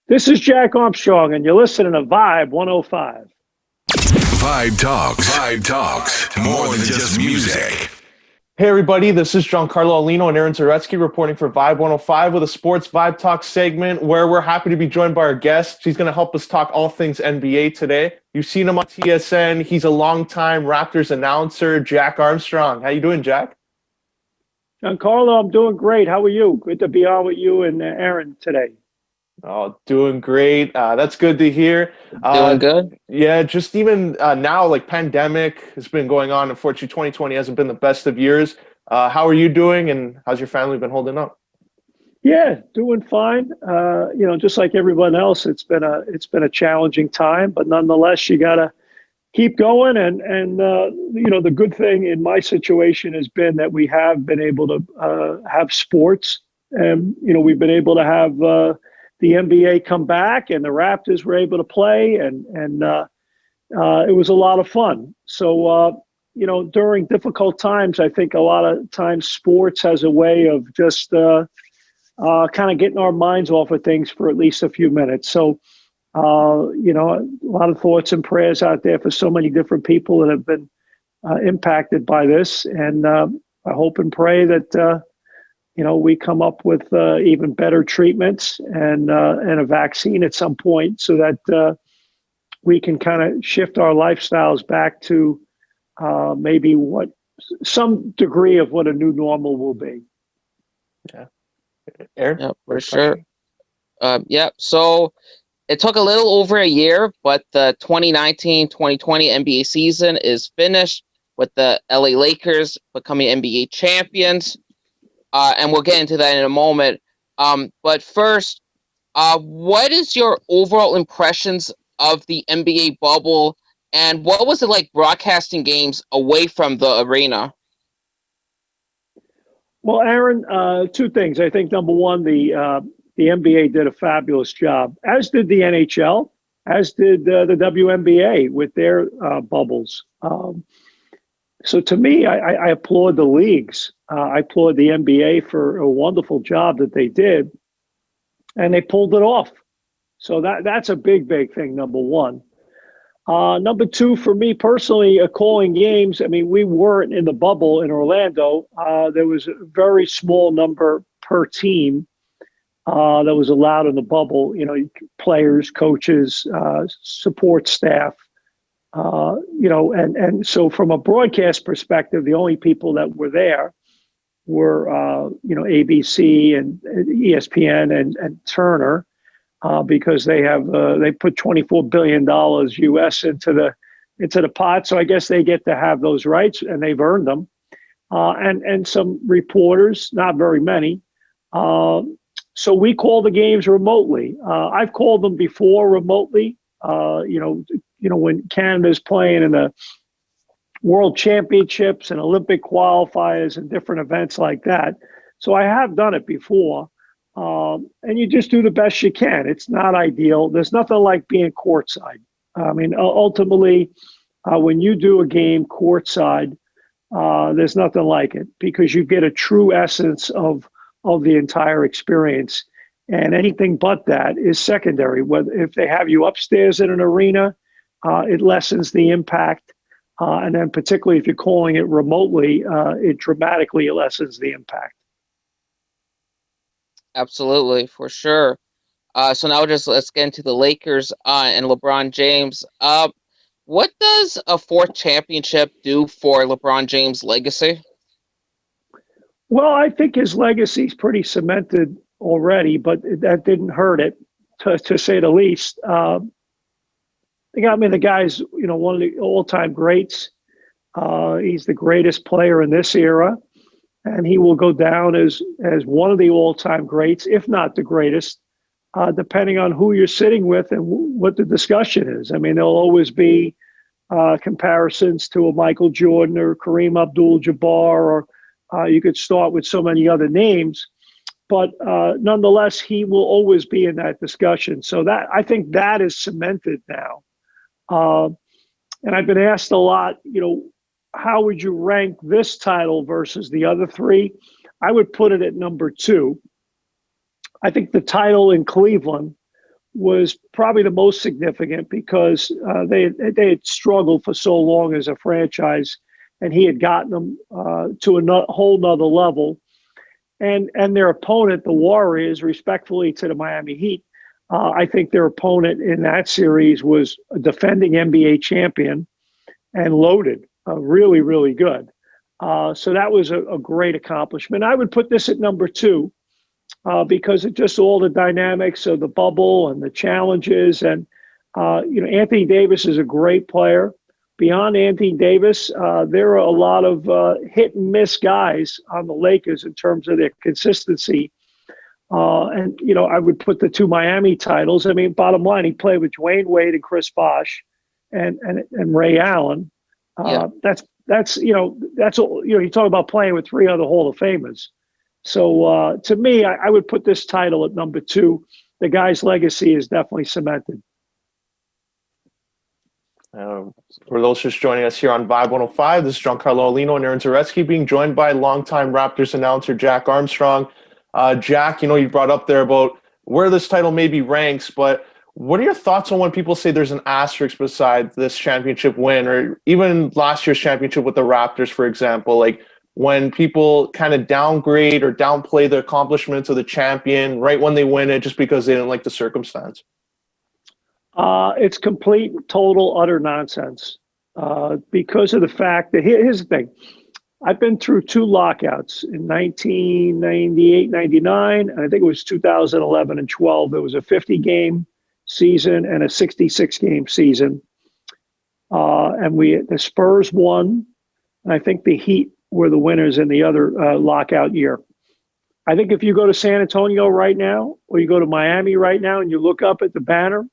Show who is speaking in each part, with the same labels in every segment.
Speaker 1: This is Jack Armstrong, and you're listening to Vibe 105.
Speaker 2: Vibe Talks. Vibe Talks. More than just music.
Speaker 3: Hey everybody, this is Giancarlo, Aulino, and Aaron Zaretsky reporting for Vibe 105 with a Sports VIBEtalks segment where we're happy to be joined by our guest. She's going to help us talk all things NBA today. You've seen him on TSN. He's a longtime Raptors announcer, Jack Armstrong. How you doing, Jack?
Speaker 1: Giancarlo, I'm doing great. How are you? Good to be on with you and Aaron today.
Speaker 3: Oh, doing great. That's good to hear.
Speaker 4: Doing good?
Speaker 3: Yeah, just even now, like pandemic has been going on. Unfortunately, 2020 hasn't been the best of years. How are you doing, and how's your family been holding up?
Speaker 1: Yeah, doing fine. Just like everyone else, it's been a challenging time, but nonetheless, you gotta keep going. And the good thing in my situation has been that we have been able to have sports, and we've been able to have the NBA come back, and the Raptors were able to play, and it was a lot of fun. So during difficult times, I think a lot of times sports has a way of just kind of getting our minds off of things for at least a few minutes. So a lot of thoughts and prayers out there for so many different people that have been impacted by this, and I hope and pray that we come up with even better treatments and a vaccine at some point, so that we can kind of shift our lifestyles back to maybe some degree of what a new normal will be.
Speaker 3: Yeah, Aaron?
Speaker 4: Yeah, for sure. So it took a little over a year, but the 2019-2020 NBA season is finished with the LA Lakers becoming NBA champions. And we'll get into that in a moment. But first, what is your overall impressions of the NBA bubble, and what was it like broadcasting games away from the arena?
Speaker 1: Well, Aaron, two things. I think number one, the NBA did a fabulous job, as did the NHL, as did the WNBA with their bubbles. So to me, I applaud the leagues. I applaud the NBA for a wonderful job that they did, and they pulled it off. So that's a big thing, number one. Number two, for me personally, calling games, I mean, we weren't in the bubble in Orlando. There was a very small number per team that was allowed in the bubble, players, coaches, support staff. And so from a broadcast perspective, the only people that were there were, ABC and ESPN and Turner, because they put $24 billion US into the pot. So I guess they get to have those rights, and they've earned them. And some reporters, not very many. So we call the games remotely. I've called them before remotely, when Canada's playing in the World Championships and Olympic qualifiers and different events like that. So I have done it before, and you just do the best you can. It's not ideal. There's nothing like being courtside. I mean, ultimately, when you do a game courtside, there's nothing like it, because you get a true essence of the entire experience. And anything but that is secondary. Whether if they have you upstairs in an arena, it lessens the impact. And then particularly if you're calling it remotely, it dramatically lessens the impact.
Speaker 4: Absolutely, for sure. So now let's get into the Lakers and LeBron James. What does a fourth championship do for LeBron James' legacy?
Speaker 1: Well, I think his legacy is pretty cemented already, but that didn't hurt it, to say the least. The guy's, one of the all-time greats. He's the greatest player in this era, and he will go down as one of the all-time greats, if not the greatest, depending on who you're sitting with and what the discussion is. I mean, there'll always be comparisons to a Michael Jordan or Kareem Abdul-Jabbar, or you could start with so many other names. But nonetheless, he will always be in that discussion. So I think that is cemented now. And I've been asked a lot, how would you rank this title versus the other three? I would put it at number two. I think the title in Cleveland was probably the most significant because they had struggled for so long as a franchise, and he had gotten them to a whole nother level. And their opponent, the Warriors, respectfully to the Miami Heat, I think their opponent in that series was a defending NBA champion and loaded, really, really good. So that was a great accomplishment. I would put this at number two because of just all the dynamics of the bubble and the challenges. And, Anthony Davis is a great player. Beyond Anthony Davis, there are a lot of hit and miss guys on the Lakers in terms of their consistency. And I would put the two Miami titles. I mean, bottom line, he played with Dwayne Wade and Chris Bosh and Ray Allen. That's all, you talk about playing with three other Hall of Famers. So to me, I would put this title at number two. The guy's legacy is definitely cemented.
Speaker 3: For those just joining us here on Vibe 105, this is Giancarlo Aulino and Aaron Zaretsky being joined by longtime Raptors announcer Jack Armstrong. Jack, you brought up there about where this title maybe ranks, but what are your thoughts on when people say there's an asterisk beside this championship win, or even last year's championship with the Raptors, for example? Like when people kind of downgrade or downplay the accomplishments of the champion right when they win it just because they didn't like the circumstance?
Speaker 1: It's complete, total, utter nonsense because of the fact that here's the thing. I've been through two lockouts in 1998, 99, and I think it was 2011 and 12. There was a 50-game season and a 66-game season. And the Spurs won, and I think the Heat were the winners in the other lockout year. I think if you go to San Antonio right now, or you go to Miami right now, and you look up at the banner,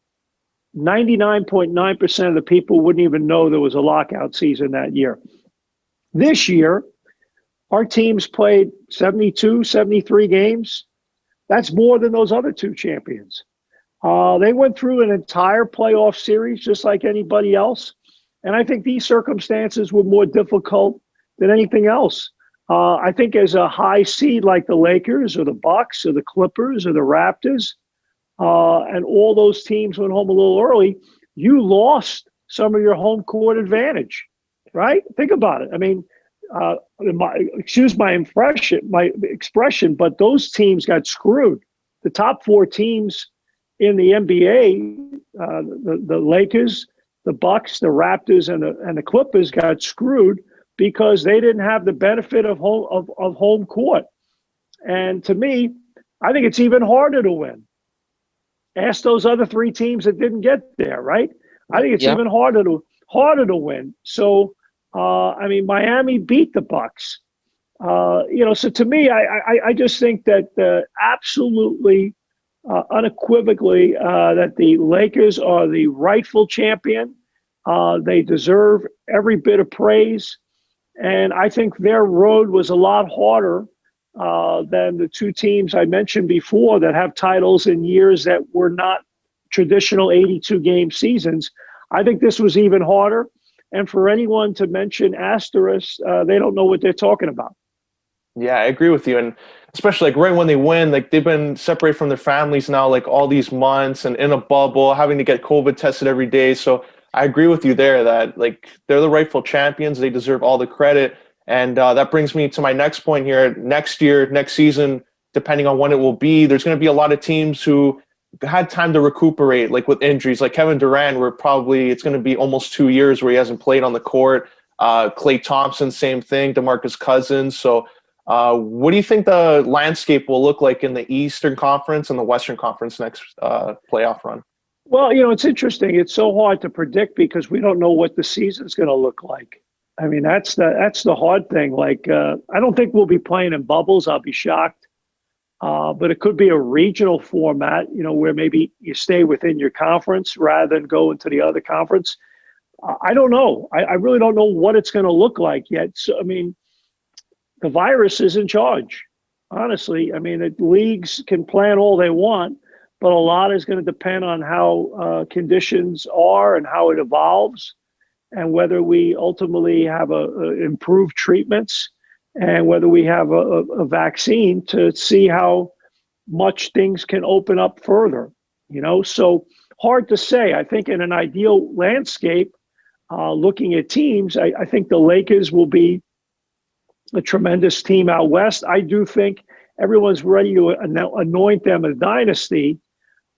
Speaker 1: 99.9% of the people wouldn't even know there was a lockout season that year. This year, our teams played 72, 73 games. That's more than those other two champions. They went through an entire playoff series just like anybody else. And I think these circumstances were more difficult than anything else. I think as a high seed like the Lakers or the Bucks or the Clippers or the Raptors, and all those teams went home a little early, you lost some of your home court advantage, right? Think about it. I mean, excuse my expression, but those teams got screwed. The top four teams in the NBA, the Lakers, the Bucks, the Raptors, and the Clippers got screwed because they didn't have the benefit of home court. And to me, I think it's even harder to win. Ask those other three teams that didn't get there, right? I think it's even harder to win. So, Miami beat the Bucks. So to me, I just think that absolutely, unequivocally, that the Lakers are the rightful champion. They deserve every bit of praise. And I think their road was a lot harder than the two teams I mentioned before that have titles in years that were not traditional 82-game seasons. I think this was even harder. And for anyone to mention asterisk, they don't know what they're talking about.
Speaker 3: Yeah, I agree with you. And especially like right when they win, like they've been separated from their families now, like all these months and in a bubble, having to get COVID tested every day. So I agree with you there that like they're the rightful champions. They deserve all the credit. And that brings me to my next point here. Next year, next season, depending on when it will be, there's going to be a lot of teams who had time to recuperate, like with injuries, like Kevin Durant, where probably it's going to be almost 2 years where he hasn't played on the court. Klay Thompson, same thing, DeMarcus Cousins. So what do you think the landscape will look like in the Eastern Conference and the Western Conference next playoff run?
Speaker 1: Well, it's interesting. It's so hard to predict because we don't know what the season's going to look like. I mean, that's the hard thing. Like, I don't think we'll be playing in bubbles. I'll be shocked. But it could be a regional format, where maybe you stay within your conference rather than go into the other conference. I don't know. I really don't know what it's going to look like yet. So, I mean, the virus is in charge, honestly. I mean, the leagues can plan all they want, but a lot is going to depend on how conditions are and how it evolves, and whether we ultimately have improved treatments and whether we have a vaccine to see how much things can open up further. So hard to say. I think in an ideal landscape, looking at teams, I think the Lakers will be a tremendous team out west. I do think everyone's ready to anoint them a dynasty.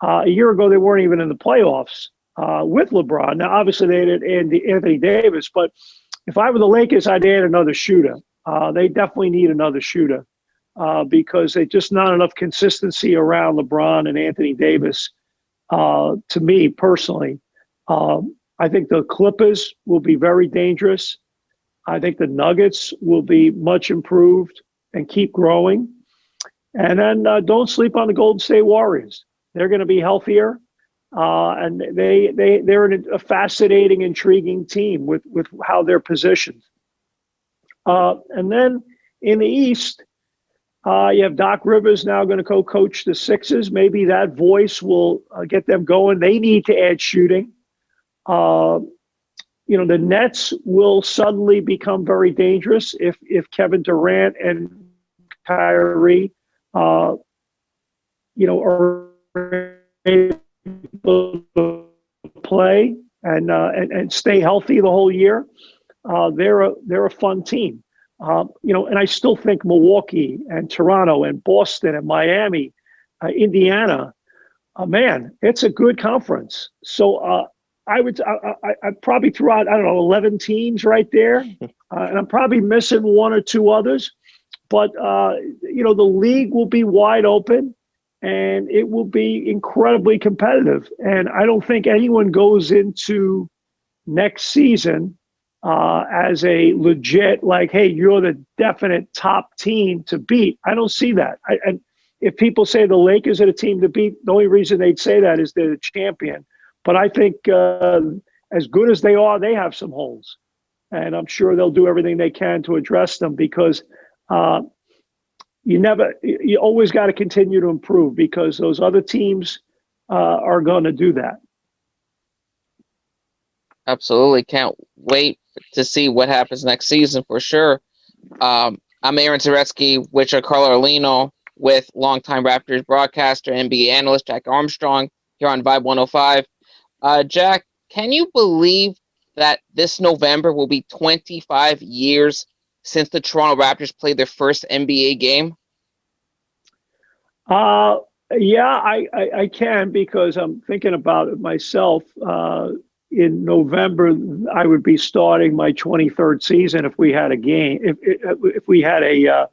Speaker 1: A year ago, they weren't even in the playoffs with LeBron. Now, obviously, they had Anthony Davis, but if I were the Lakers, I'd add another shooter. They definitely need another shooter because there's just not enough consistency around LeBron and Anthony Davis. To me personally, I think the Clippers will be very dangerous. I think the Nuggets will be much improved and keep growing. And then don't sleep on the Golden State Warriors. They're going to be healthier, and they're a fascinating, intriguing team with how they're positioned. And then in the East, you have Doc Rivers now going to co-coach the Sixers. Maybe that voice will get them going. They need to add shooting. The Nets will suddenly become very dangerous if Kevin Durant and Kyrie, are able to play and stay healthy the whole year. They're a fun team. And I still think Milwaukee and Toronto and Boston and Miami, Indiana, man, it's a good conference. So I'd probably throw out, 11 teams right there. And I'm probably missing one or two others. But, the league will be wide open and it will be incredibly competitive. And I don't think anyone goes into next season as a legit, like, hey, you're the definite top team to beat. I don't see that. And if people say the Lakers are the team to beat, the only reason they'd say that is they're the champion. But I think as good as they are, they have some holes. And I'm sure they'll do everything they can to address them because you always got to continue to improve because those other teams are going to do that.
Speaker 4: Absolutely. Can't wait to see what happens next season for sure. I'm Aaron Zaretsky with Giancarlo Aulino with longtime Raptors broadcaster, NBA analyst Jack Armstrong here on Vibe 105. Jack, can you believe that this November will be 25 years since the Toronto Raptors played their first NBA game?
Speaker 1: Yeah, I can because I'm thinking about it myself. In November, I would be starting my 23rd season if we had a game, if we had a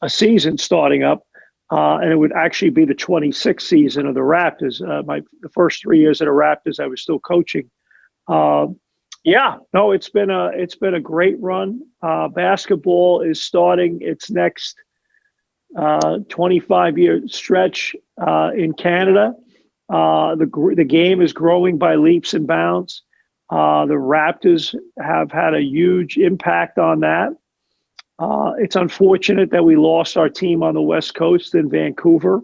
Speaker 1: season starting up, and it would actually be the 26th season of the Raptors. The first 3 years of the Raptors, I was still coaching. It's been a great run. Basketball is starting its next 25-year stretch in Canada. The game is growing by leaps and bounds. The Raptors have had a huge impact on that. It's unfortunate that we lost our team on the West Coast in Vancouver.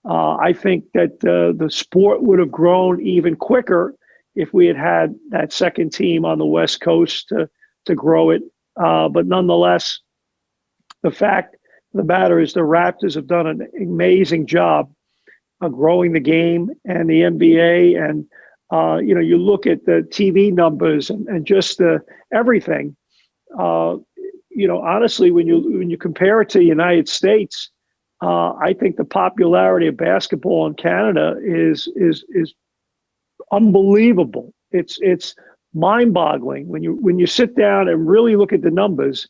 Speaker 1: I think that the sport would have grown even quicker if we had that second team on the West Coast to grow it. But nonetheless, the fact of the matter is the Raptors have done an amazing job of growing the game and the NBA. And, you look at the TV numbers and just everything. Honestly, when you compare it to the United States, I think the popularity of basketball in Canada is unbelievable. It's mind-boggling when you sit down and really look at the numbers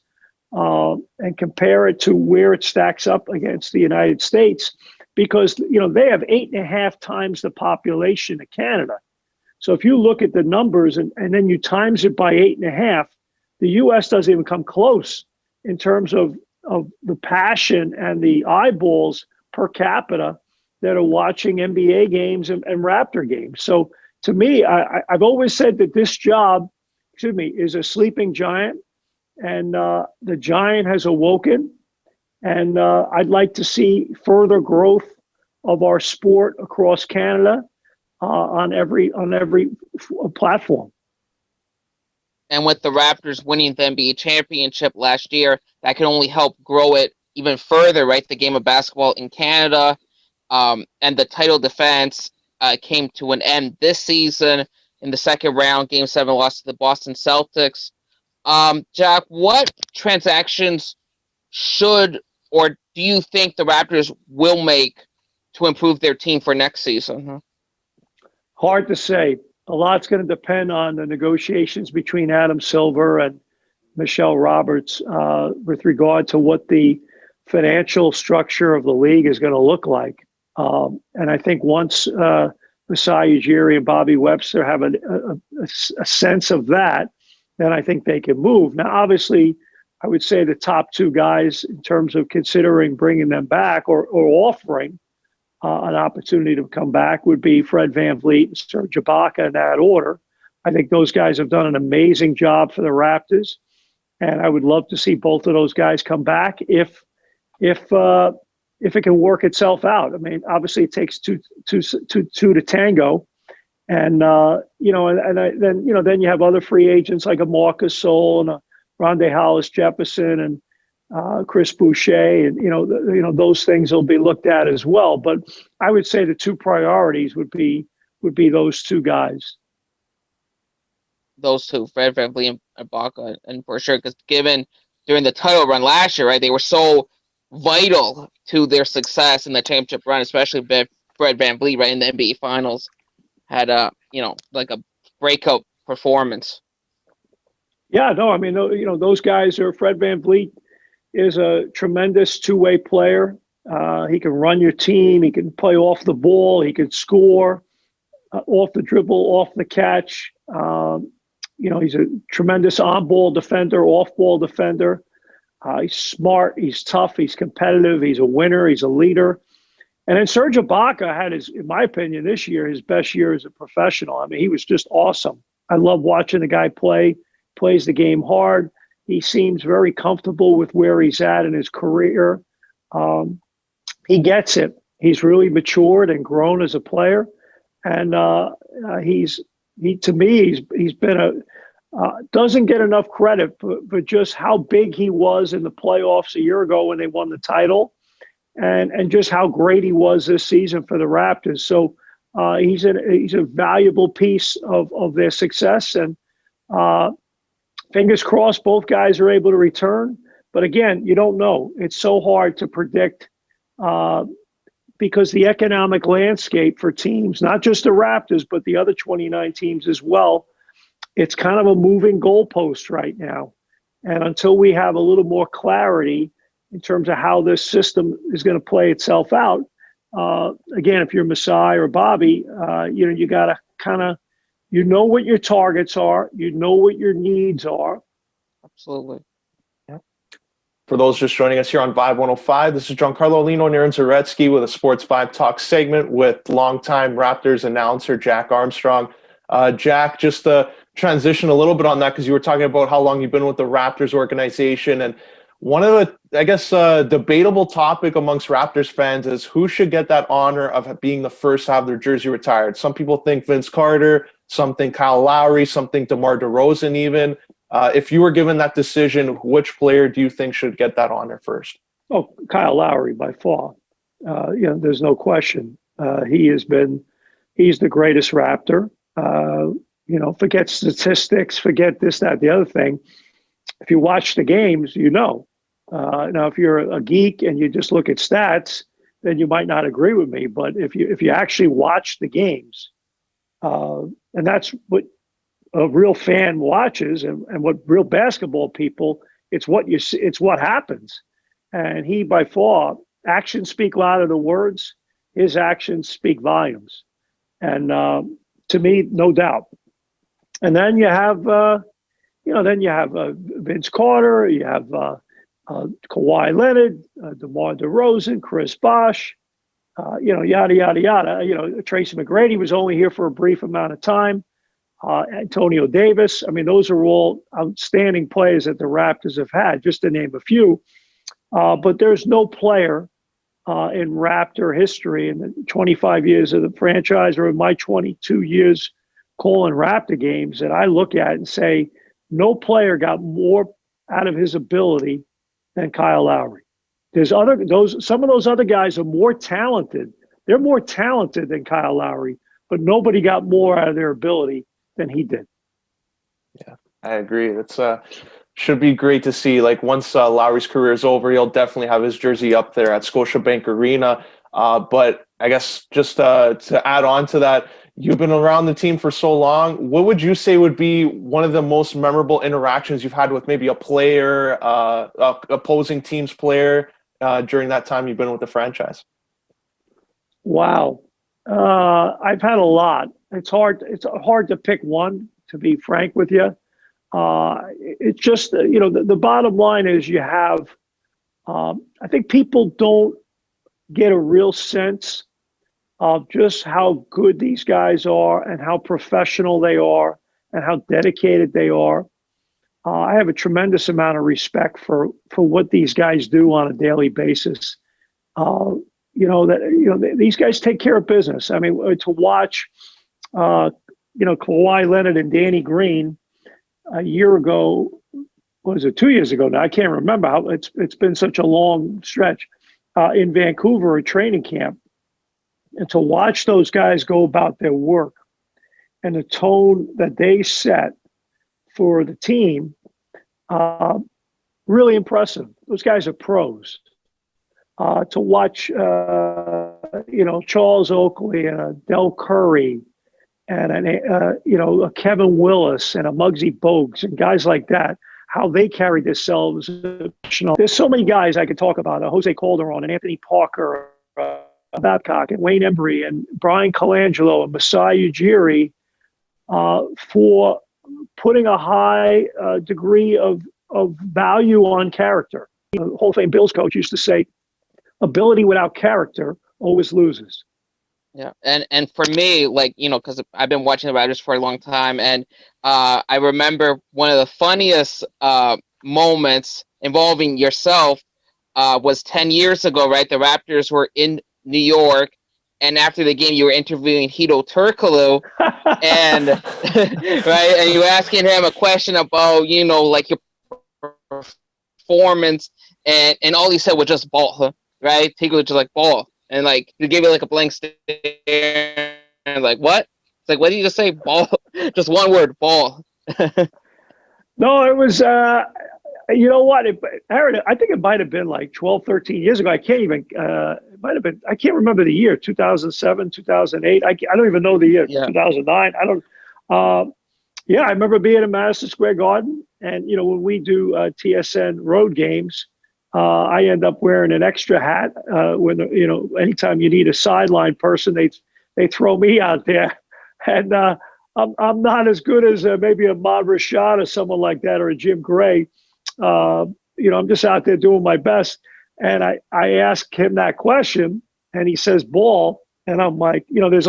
Speaker 1: and compare it to where it stacks up against the United States, because they have 8.5 times the population of Canada. So if you look at the numbers and then you times it by 8.5, the U.S. doesn't even come close in terms of the passion and the eyeballs per capita that are watching NBA games and Raptor games. So to me, I've always said that this job, is a sleeping giant, and the giant has awoken. And I'd like to see further growth of our sport across Canada on every platform.
Speaker 4: And with the Raptors winning the NBA championship last year, that can only help grow it even further, right? The game of basketball in Canada, and the title defense came to an end this season in the second round. Game 7 loss to the Boston Celtics. Jack, what transactions should or do you think the Raptors will make to improve their team for next season?
Speaker 1: Hard to say. A lot's going to depend on the negotiations between Adam Silver and Michelle Roberts with regard to what the financial structure of the league is going to look like. And I think once Masai Ujiri and Bobby Webster have a sense of that, then I think they can move. Now, obviously, I would say the top two guys in terms of considering bringing them back or offering an opportunity to come back would be Fred VanVleet and Serge Ibaka in that order. I think those guys have done an amazing job for the Raptors, and I would love to see both of those guys come back if it can work itself out. I mean, obviously it takes two to tango, and then you have other free agents like a Marcus Gasol and a Rondae Hollis-Jefferson and Chris Boucher, and those things will be looked at as well. But I would say the two priorities would be those two guys.
Speaker 4: Those two, Fred VanVleet and Ibaka, and for sure, because given during the title run last year, right, they were so vital to their success in the championship run, especially Fred VanVleet, right, in the NBA Finals, had like a breakout performance.
Speaker 1: Yeah, no, I mean, those guys are. Fred VanVleet is a tremendous two-way player. He can run your team. He can play off the ball. He can score off the dribble, off the catch. He's a tremendous on-ball defender, off-ball defender. He's smart. He's tough. He's competitive. He's a winner. He's a leader. And then Serge Ibaka had in my opinion, this year, his best year as a professional. I mean, he was just awesome. I love watching the guy play. Plays the game hard. He seems very comfortable with where he's at in his career. He gets it. He's really matured and grown as a player, and he's been doesn't get enough credit for just how big he was in the playoffs a year ago when they won the title, and just how great he was this season for the Raptors. So he's a valuable piece of their success, and fingers crossed both guys are able to return. But again, you don't know. It's so hard to predict because the economic landscape for teams, not just the Raptors, but the other 29 teams as well, it's kind of a moving goalpost right now. And until we have a little more clarity in terms of how this system is going to play itself out, again, if you're Masai or Bobby, you got to kind of, what your targets are, what your needs are.
Speaker 4: Absolutely.
Speaker 3: Yeah. For those just joining us here on Vibe 105, this is Giancarlo, Aulino, and Aaron Zaretsky with a Sports VIBEtalks segment with longtime Raptors announcer Jack Armstrong. Jack, just to transition a little bit on that, because you were talking about how long you've been with the Raptors organization, and one of the, I guess, debatable topic amongst Raptors fans is who should get that honor of being the first to have their jersey retired. Some people think Vince Carter, some think Kyle Lowry, some think DeMar DeRozan even. If you were given that decision, which player do you think should get that honor first?
Speaker 1: Oh, Kyle Lowry by far. There's no question. He's the greatest Raptor. Forget statistics, forget this, that, the other thing. If you watch the games, now, if you're a geek and you just look at stats, then you might not agree with me. But if you actually watch the games, and that's what a real fan watches, and what real basketball people, it's what you see, it's what happens. And he, by far, actions speak louder than words. His actions speak volumes, and to me, no doubt. And then you have, Vince Carter, you have Kawhi Leonard, DeMar DeRozan, Chris Bosh, yada, yada, yada. Tracy McGrady was only here for a brief amount of time. Antonio Davis. I mean, those are all outstanding players that the Raptors have had, just to name a few. But there's no player in Raptor history in the 25 years of the franchise, or in my 22 years calling Raptor games, that I look at and say, no player got more out of his ability than Kyle Lowry. Some of those other guys are more talented. They're more talented than Kyle Lowry, but nobody got more out of their ability than he did.
Speaker 3: Yeah, I agree. It's should be great to see. Like once Lowry's career is over, he'll definitely have his jersey up there at Scotiabank Arena. But I guess just to add on to that, you've been around the team for so long. What would you say would be one of the most memorable interactions you've had with maybe a player, opposing team's player during that time you've been with the franchise?
Speaker 1: Wow. I've had a lot. It's hard to pick one, to be frank with you. It's just, the bottom line is you have, I think people don't get a real sense of just how good these guys are and how professional they are and how dedicated they are. I have a tremendous amount of respect for what these guys do on a daily basis. These guys take care of business. I mean, to watch, Kawhi Leonard and Danny Green a year ago, what was it, 2 years ago now? I can't remember how it's been such a long stretch in Vancouver at training camp. And to watch those guys go about their work and the tone that they set for the team, really impressive. Those guys are pros. To watch, Charles Oakley and a Del Curry and a Kevin Willis and a Muggsy Bogues and guys like that, how they carry themselves. There's so many guys I could talk about, Jose Calderon and Anthony Parker, Babcock and Wayne Embry and Brian Colangelo and Masai Ujiri, for putting a high degree of value on character. Hall of Fame Bills coach used to say, ability without character always loses.
Speaker 4: Yeah, and for me, because I've been watching the Raptors for a long time, and I remember one of the funniest moments involving yourself was 10 years ago, right? The Raptors were in New York, and after the game, you were interviewing Hito Turkoglu, and right, and you were asking him a question about, your performance, and all he said was just ball, right? Turkoglu was just like ball. And he gave it a blank stare, and what? It's what did you just say? Ball, just one word, ball.
Speaker 1: No, it was. You know what, Aaron? I think it might have been 12, 13 years ago. I can't even. It might have been. I can't remember the year. 2007, 2008. I don't even know the year. Yeah. 2009. I don't. Yeah, I remember being in Madison Square Garden, and when we do TSN road games. I end up wearing an extra hat when anytime you need a sideline person, they throw me out there, and I'm not as good as maybe a Ahmad Rashad or someone like that or a Jim Gray. I'm just out there doing my best, and I ask him that question, and he says ball, and I'm like, there's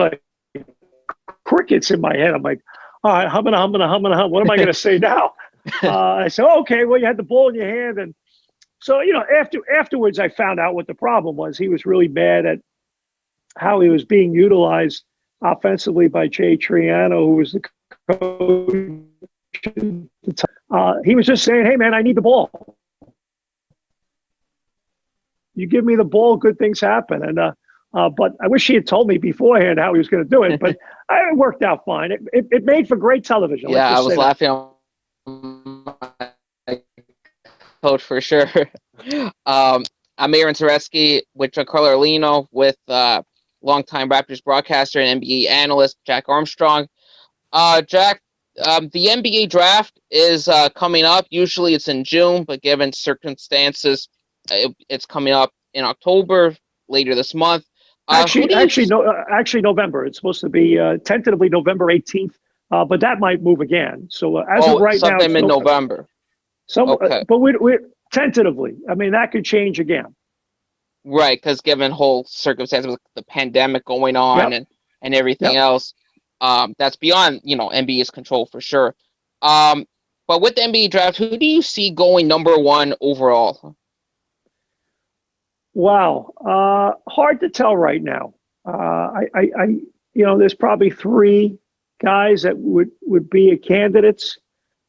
Speaker 1: crickets in my head. I'm like, all right, hum. What am I going to say now? I said, okay, well, you had the ball in your hand, and so, afterwards, I found out what the problem was. He was really mad at how he was being utilized offensively by Jay Triano, who was the coach. He was just saying, hey, man, I need the ball. You give me the ball, good things happen. And but I wish he had told me beforehand how he was going to do it. But it worked out fine. It made for great television.
Speaker 4: Yeah, I was laughing on coach for sure. I'm Aaron Zaretsky with Giancarlo Aulino with longtime Raptors broadcaster and NBA analyst Jack Armstrong. Jack, the NBA draft is coming up. Usually it's in June, but given circumstances, it's coming up in October, later this month.
Speaker 1: Actually, November. It's supposed to be tentatively November 18th, but that might move again. So as of right now,
Speaker 4: sometime in November.
Speaker 1: Okay. But we're tentatively. I mean, that could change again.
Speaker 4: Right, because given whole circumstances with the pandemic going on and everything else, that's beyond NBA's control for sure. But with the NBA draft, who do you see going number one overall?
Speaker 1: Wow, hard to tell right now. There's probably three guys that would be candidates.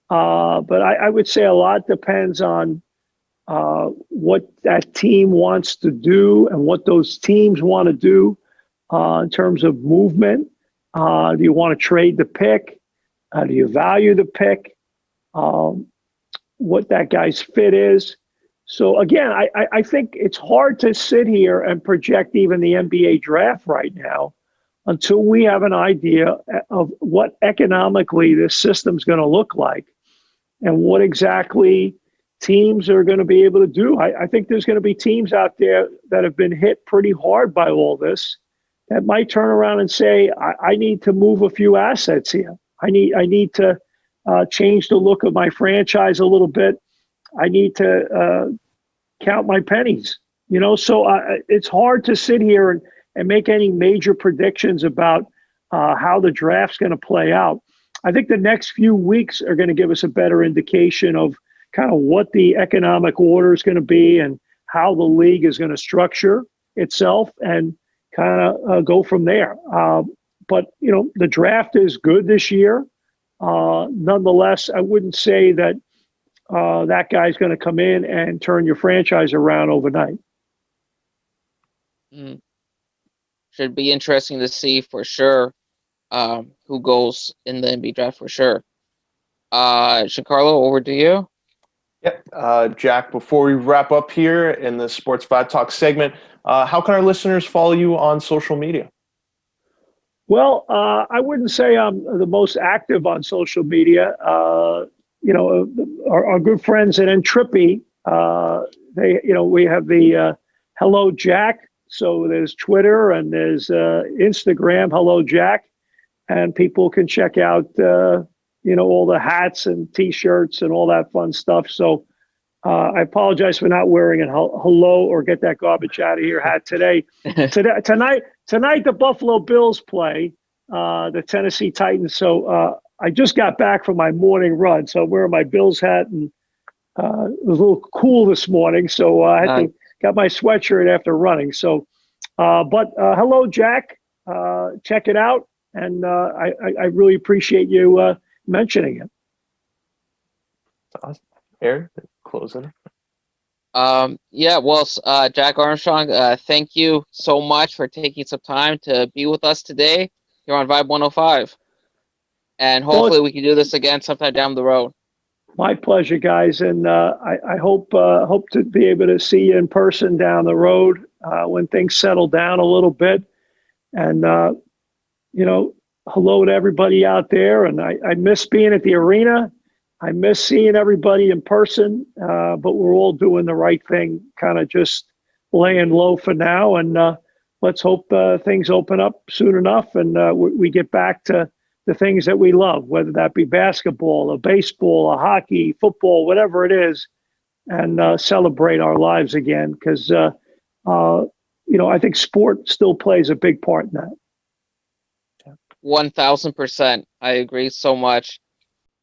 Speaker 1: But I would say a lot depends on what that team wants to do and what those teams want to do in terms of movement Do you want to trade the pick? Do you value the pick? What that guy's fit is. So again, I think it's hard to sit here and project even the NBA draft right now until we have an idea of what economically this system's going to look like and what exactly teams are going to be able to do. I think there's going to be teams out there that have been hit pretty hard by all this that might turn around and say, I need to move a few assets here. I need to change the look of my franchise a little bit. I need to count my pennies, so it's hard to sit here and make any major predictions about how the draft's going to play out. I think the next few weeks are going to give us a better indication of kind of what the economic order is going to be and how the league is going to structure itself and kind of go from there. But the draft is good this year. Nonetheless, I wouldn't say that that guy's going to come in and turn your franchise around overnight.
Speaker 4: Should be interesting to see for sure who goes in the NBA draft for sure. Giancarlo, over to you.
Speaker 3: Yep. Jack, before we wrap up here in the Sports Vibe Talk segment, how can our listeners follow you on social media?
Speaker 1: Well, I wouldn't say I'm the most active on social media. Our good friends at Entrippy, we have the Hello Jack. So there's Twitter and there's Instagram, Hello Jack, and people can check out all the hats and T-shirts and all that fun stuff. So I apologize for not wearing a hello or get that garbage out of here hat today. Tonight the Buffalo Bills play the Tennessee Titans. So I just got back from my morning run, so I'm wearing my Bills hat, and it was a little cool this morning, so I had to got my sweatshirt after running. So, but hello, Jack. Check it out, and I really appreciate you mentioning it.
Speaker 3: Awesome. Aaron, closing.
Speaker 4: Jack Armstrong, thank you so much for taking some time to be with us today here on Vibe 105. And hopefully we can do this again sometime down the road.
Speaker 1: My pleasure, guys. And I hope to be able to see you in person down the road when things settle down a little bit. And, hello to everybody out there. And I miss being at the arena. I miss seeing everybody in person, but we're all doing the right thing, kind of just laying low for now. And let's hope things open up soon enough and we get back to the things that we love, whether that be basketball or baseball or hockey, football, whatever it is, and celebrate our lives again. Because, I think sport still plays a big part in that.
Speaker 4: 1,000%. I agree so much.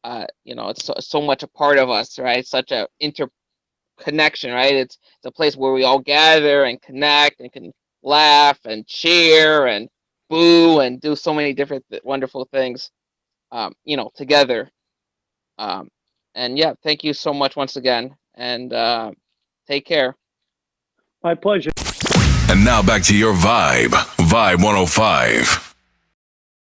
Speaker 4: It's so much a part of us, right? Such a interconnection, right? It's a place where we all gather and connect and can laugh and cheer and boo and do so many different wonderful things, together. Thank you so much once again, and take care.
Speaker 1: My pleasure.
Speaker 2: And now back to your Vibe 105.